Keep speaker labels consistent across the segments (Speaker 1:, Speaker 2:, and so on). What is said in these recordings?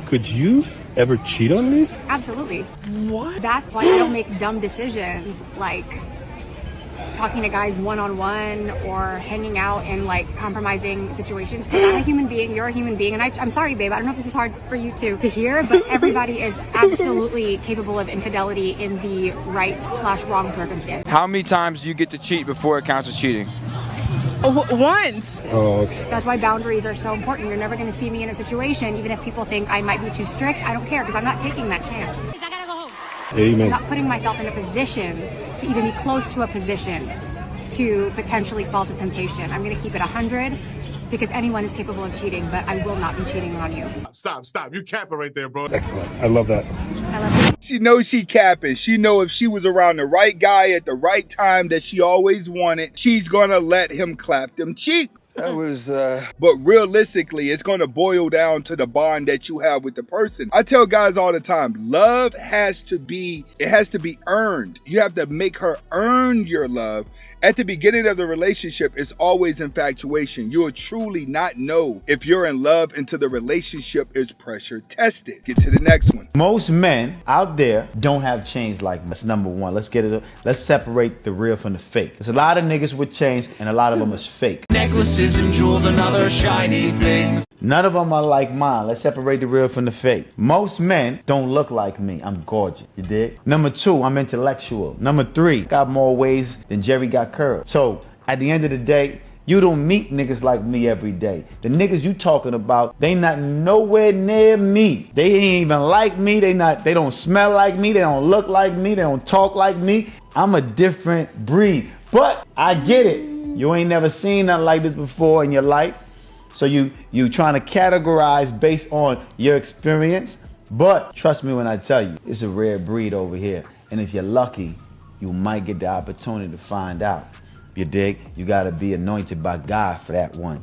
Speaker 1: Could you ever cheat on me?
Speaker 2: Absolutely.
Speaker 1: What?
Speaker 2: That's why I don't make dumb decisions like talking to guys one-on-one or hanging out in like compromising situations, because I'm a human being, you're a human being, and I'm sorry, babe, I don't know if this is hard for you to hear, but everybody is absolutely capable of infidelity in the right/wrong circumstance.
Speaker 3: How many times do you get to cheat before it counts as cheating?
Speaker 4: Once.
Speaker 1: Oh, okay.
Speaker 2: That's why boundaries are so important. You're never going to see me in a situation, even if people think I might be too strict, I don't care, because I'm not taking that chance.
Speaker 1: Amen.
Speaker 2: I'm not putting myself in a position to even be close to a position to potentially fall to temptation. I'm going to keep it 100 because anyone is capable of cheating, but I will not be cheating on you.
Speaker 5: Stop. You capping right there, bro.
Speaker 1: Excellent. I love that.
Speaker 2: I love you.
Speaker 4: She knows she capping. She know if she was around the right guy at the right time that she always wanted, she's gonna let him clap them cheeks.
Speaker 3: That was,
Speaker 4: But realistically, it's going to boil down to the bond that you have with the person. I tell guys all the time, love has to be earned. You have to make her earn your love. At the beginning of the relationship, it's always infatuation. You'll truly not know if you're in love until the relationship is pressure tested. Get to the next one.
Speaker 6: Most men out there don't have chains like me. That's number one. Let's separate the real from the fake. There's a lot of niggas with chains and a lot of them is fake.
Speaker 7: Necklaces and jewels and other shiny things.
Speaker 6: None of them are like mine. Let's separate the real from the fake. Most men don't look like me. I'm gorgeous. You dig? Number two, I'm intellectual. Number three, got more waves than Jerry got curved. So at the end of the day, you don't meet niggas like me every day. The niggas you talking about, they not nowhere near me. They ain't even like me. They don't smell like me. They don't look like me. They don't talk like me. I'm a different breed. But I get it. You ain't never seen nothing like this before in your life. So you trying to categorize based on your experience. But trust me when I tell you, it's a rare breed over here. And if you're lucky, you might get the opportunity to find out. You dig? You gotta be anointed by God for that one.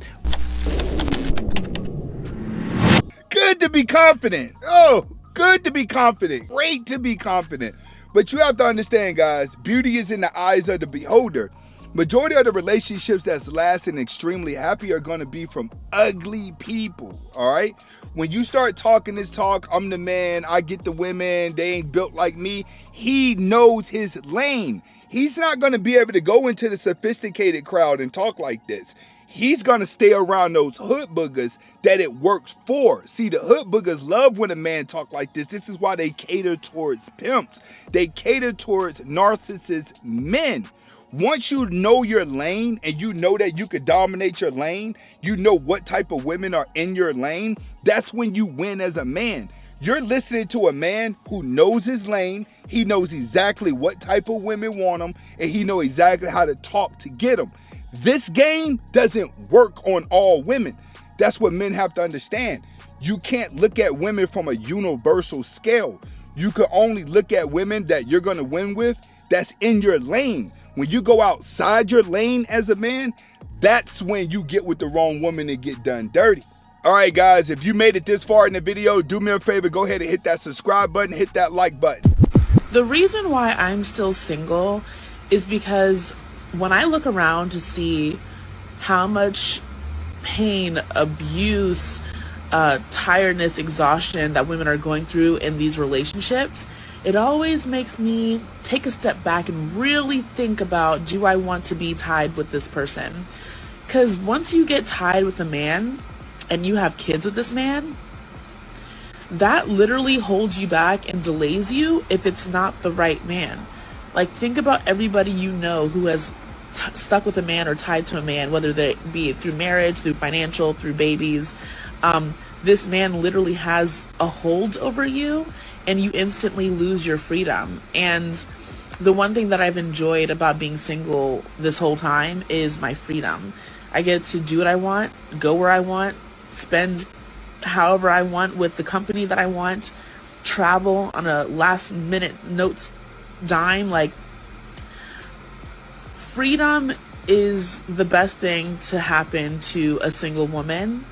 Speaker 4: Good to be confident. Oh, good to be confident. Great to be confident. But you have to understand, guys, beauty is in the eyes of the beholder. Majority of the relationships that's lasting extremely happy are going to be from ugly people, all right? When you start talking this talk, I'm the man, I get the women, they ain't built like me, he knows his lane. He's not going to be able to go into the sophisticated crowd and talk like this. He's going to stay around those hood boogers that it works for. See, the hood boogers love when a man talk like this. This is why they cater towards pimps. They cater towards narcissist men. Once you know your lane and you know that you could dominate your lane, you know what type of women are in your lane, that's when you win as a man. You're listening to a man who knows his lane, he knows exactly what type of women want him, and he knows exactly how to talk to get them. This game doesn't work on all women. That's what men have to understand. You can't look at women from a universal scale. You can only look at women that you're going to win with that's in your lane. When you go outside your lane as a man, that's when you get with the wrong woman and get done dirty. All right, guys, if you made it this far in the video, do me a favor, go ahead and hit that subscribe button, hit that like button.
Speaker 8: The reason why I'm still single is because when I look around to see how much pain, abuse, tiredness, exhaustion that women are going through in these relationships, it always makes me take a step back and really think about, do I want to be tied with this person? Because once you get tied with a man and you have kids with this man, that literally holds you back and delays you if it's not the right man. Like, think about everybody you know who has stuck with a man or tied to a man, whether they be through marriage, through financial, through babies. This man literally has a hold over you and you instantly lose your freedom. And the one thing that I've enjoyed about being single this whole time is my freedom. I get to do what I want, go where I want, spend however I want with the company that I want, travel on a last minute notes dime. Like, freedom is the best thing to happen to a single woman.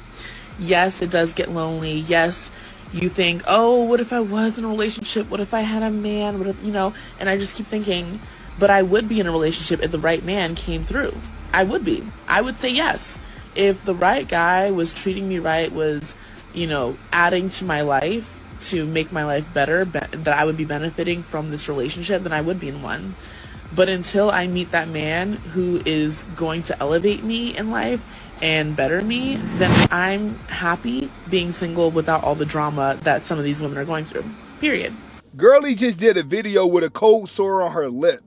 Speaker 8: Yes, it does get lonely. Yes, you think, oh, what if I was in a relationship? What if I had a man? What if, and I just keep thinking, but I would be in a relationship if the right man came through. I would be. I would say yes. If the right guy was treating me right, was you know, adding to my life to make my life better, that I would be benefiting from this relationship, then I would be in one. But until I meet that man who is going to elevate me in life and better me, then I'm happy being single without all the drama that some of these women are going through, period.
Speaker 4: Girlie just did a video with a cold sore on her lip.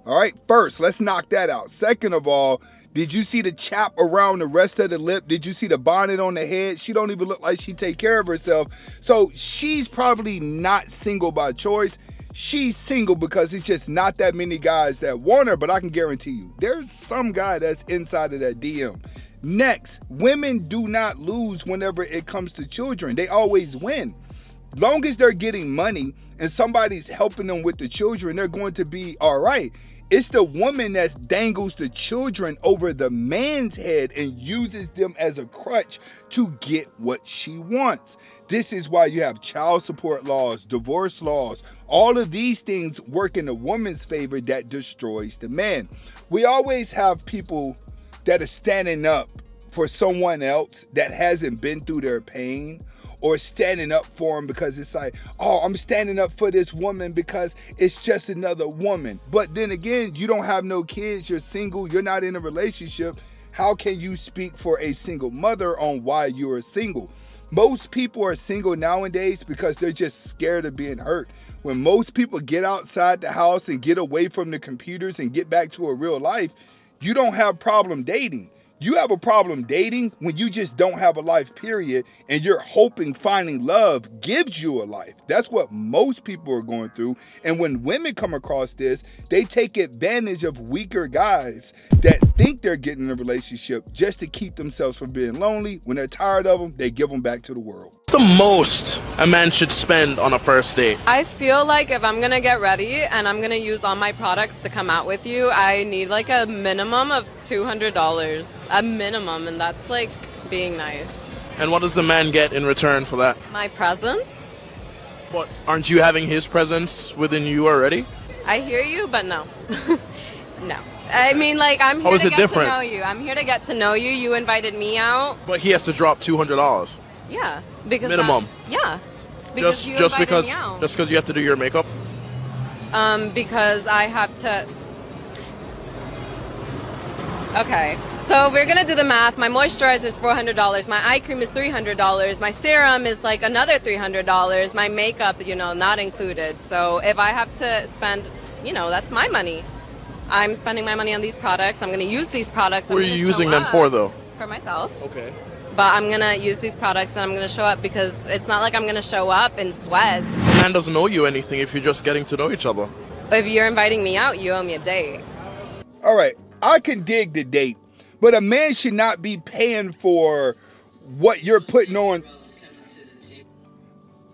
Speaker 4: All right, first, let's knock that out. Second of all, did you see the chap around the rest of the lip? Did you see the bonnet on the head? She don't even look like she take care of herself. So she's probably not single by choice. She's single because it's just not that many guys that want her, but I can guarantee you, there's some guy that's inside of that DM. Next, women do not lose whenever it comes to children. They always win. Long as they're getting money and somebody's helping them with the children, they're going to be all right. It's the woman that dangles the children over the man's head and uses them as a crutch to get what she wants. This is why you have child support laws, divorce laws. All of these things work in the woman's favor that destroys the man. We always have people that are standing up for someone else that hasn't been through their pain, or standing up for him because it's like, oh, I'm standing up for this woman because it's just another woman. But then again, you don't have no kids, you're single, you're not in a relationship. How can you speak for a single mother on why you are single? Most people are single nowadays because they're just scared of being hurt. When most people get outside the house and get away from the computers and get back to a real life, you don't have problem dating. You have a problem dating when you just don't have a life, period, and you're hoping finding love gives you a life. That's what most people are going through. And when women come across this, they take advantage of weaker guys that think they're getting in a relationship just to keep themselves from being lonely. When they're tired of them, they give them back to the world.
Speaker 9: What's the most a man should spend on a first date?
Speaker 10: I feel like if I'm gonna get ready and I'm gonna use all my products to come out with you, I need like a minimum of $200. A minimum, and that's like being nice.
Speaker 9: And what does the man get in return for that?
Speaker 10: My presence?
Speaker 9: What, aren't you having his presence within you already?
Speaker 10: I hear you, but no. No. I mean, like, I'm here to get to know you. I'm here to get to know you. You invited me out.
Speaker 9: But he has to drop $200.
Speaker 10: Yeah. Because
Speaker 9: minimum.
Speaker 10: Yeah. Because you
Speaker 9: just
Speaker 10: invited
Speaker 9: because
Speaker 10: me out.
Speaker 9: just because you have to do your makeup?
Speaker 10: Because I have to. Okay, so we're gonna do the math. My moisturizer is $400. My eye cream is $300. My serum is like another $300. My makeup, you know, not included. So if I have to spend, you know, that's my money. I'm spending my money on these products. I'm gonna use these products.
Speaker 9: What are you using them for, though?
Speaker 10: For myself.
Speaker 9: Okay.
Speaker 10: But I'm gonna use these products and I'm gonna show up because it's not like I'm gonna show up in sweats.
Speaker 9: The man doesn't owe you anything if you're just getting to know each other.
Speaker 10: If you're inviting me out, you owe me a date.
Speaker 4: All right. I can dig the date, but a man should not be paying for what you're putting on.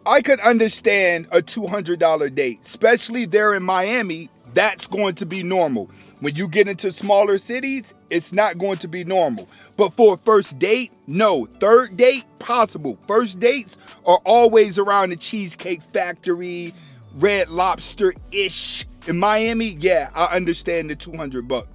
Speaker 4: I could understand a $200 date, especially there in Miami. That's going to be normal. When you get into smaller cities, it's not going to be normal. But for a first date, no. Third date, possible. First dates are always around the Cheesecake Factory, Red Lobster-ish. In Miami, yeah, I understand the $200.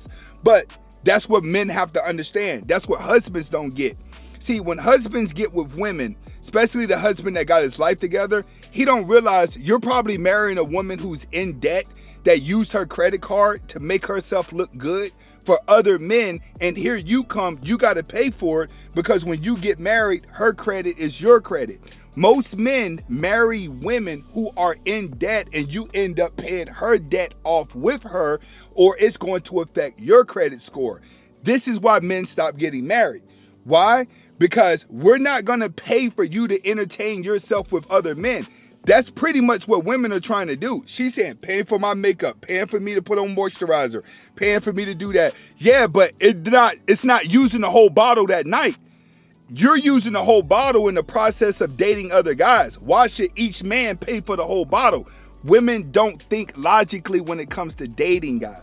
Speaker 4: But that's what men have to understand. That's what husbands don't get. See, when husbands get with women, especially the husband that got his life together, he don't realize you're probably marrying a woman who's in debt, that used her credit card to make herself look good for other men, and here you come, you got to pay for it because when you get married, her credit is your credit. Most men marry women who are in debt and you end up paying her debt off with her, or it's going to affect your credit score. This is why men stop getting married. Why? Because we're not going to pay for you to entertain yourself with other men. That's pretty much what women are trying to do. She's saying, paying for my makeup, paying for me to put on moisturizer, paying for me to do that. Yeah, but it's not using the whole bottle that night. You're using the whole bottle in the process of dating other guys. Why should each man pay for the whole bottle? Women don't think logically when it comes to dating guys.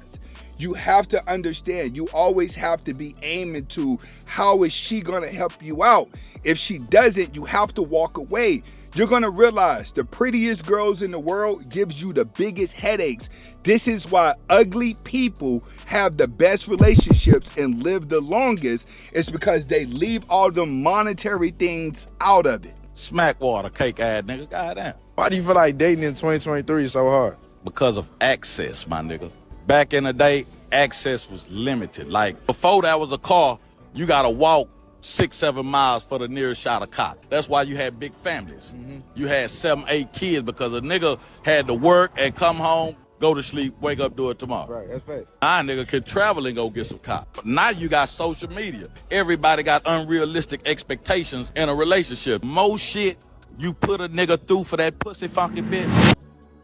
Speaker 4: You have to understand, you always have to be aiming to how is she gonna help you out. If she doesn't, you have to walk away. You're gonna realize the prettiest girls in the world gives you the biggest headaches. This is why ugly people have the best relationships and live the longest. It's because they leave all the monetary things out of it.
Speaker 11: Smack water, cake ass nigga. Goddamn.
Speaker 3: Why do you feel like dating in 2023 is so hard?
Speaker 11: Because of access, my nigga. Back in the day, access was limited. Like, before there was a car, you gotta walk 6-7 miles for the nearest shot of cock. That's why you had big families. You had 7-8 kids because a nigga had to work and come home, go to sleep, wake up, do it tomorrow.
Speaker 3: Right, that's facts.
Speaker 11: Now nigga could travel and go get some cock. Now you got social media. Everybody got unrealistic expectations in a relationship. More shit you put a nigga through for that pussy funky bitch,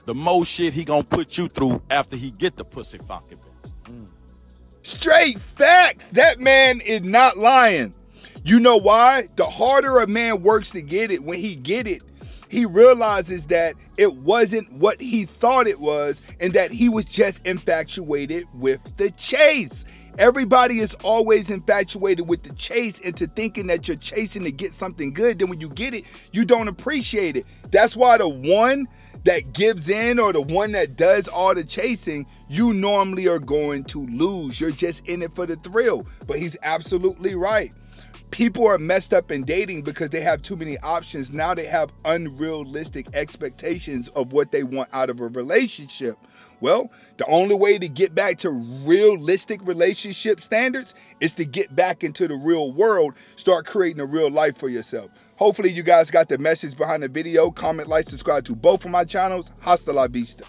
Speaker 11: the more shit he gonna put you through after he get the pussy funky bitch.
Speaker 4: Straight facts. That man is not lying. You know why? The harder a man works to get it, when he get it, he realizes that it wasn't what he thought it was and that he was just infatuated with the chase. Everybody is always infatuated with the chase into thinking that you're chasing to get something good. Then when you get it, you don't appreciate it. That's why the one that gives in or the one that does all the chasing, you normally are going to lose. You're just in it for the thrill. But he's absolutely right. People are messed up in dating because they have too many options. Now they have unrealistic expectations of what they want out of a relationship. Well, the only way to get back to realistic relationship standards is to get back into the real world, start creating a real life for yourself. Hopefully you guys got the message behind the video. Comment, like, subscribe to both of my channels. Hasta la vista.